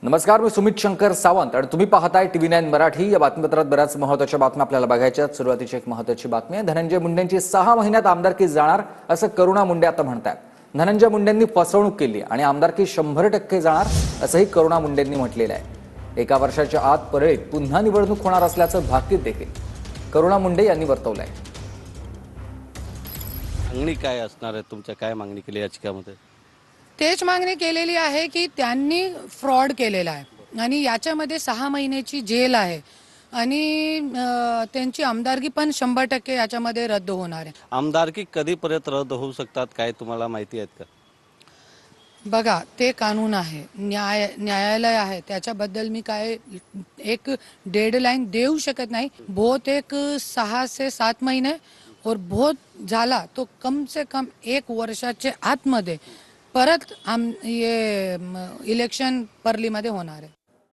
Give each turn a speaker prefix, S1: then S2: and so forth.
S1: नमस्कार, मी सुमित शंकर सावंत आणि तुम्ही पाहताय TV9 मराठी। या बातमीपत्रात बऱ्याच महत्त्वाच्या बातम्या आपल्याला बघायच्या आहेत। सुरुवातीची एक महत्त्वाची बातमी आहे, धनंजय मुंडेंची 6 महिन्यात आमदारकी जाणार असं करुणा मुंडे आता म्हणतात। धनंजय मुंडेंनी फसवणूक केली आणि आमदारकी 100% जाणार असंही करुणा मुंडेंनी म्हटलेलं आहे। एका वर्षाच्या आत परळीत पुन्हा निवडणूक होणार असल्याचं भाकीत देखील करुणा मुंडे यांनी वर्तवलंय।
S2: मागणी काय असणार आहे, तुमच्या काय मागणी केली याचिकामध्ये?
S3: तेच मागणी केलेली आहे की त्यांनी फ्रॉड केलेला आहे आणि याच्यामध्ये 6 महिन्याची जेल आहे आणि त्यांची आमदारकी पण 100% याच्यामध्ये रद्द होणार आहे।
S2: आमदारकी कधीपर्यंत रद्द होऊ शकतात, काय तुम्हाला माहिती आहेत का?
S3: बघा, ते कानून आहे, न्यायालय आहे, त्याच्याबद्दल मी काय एक डेडलाईन देऊ शकत नाही। बहुत एक 6 से 7 महीने और बहुत झाला तो कम से कम 1 वर्षाच्या आतमध्ये परत ये इलेक्शन परलीमध्ये होणार आहे।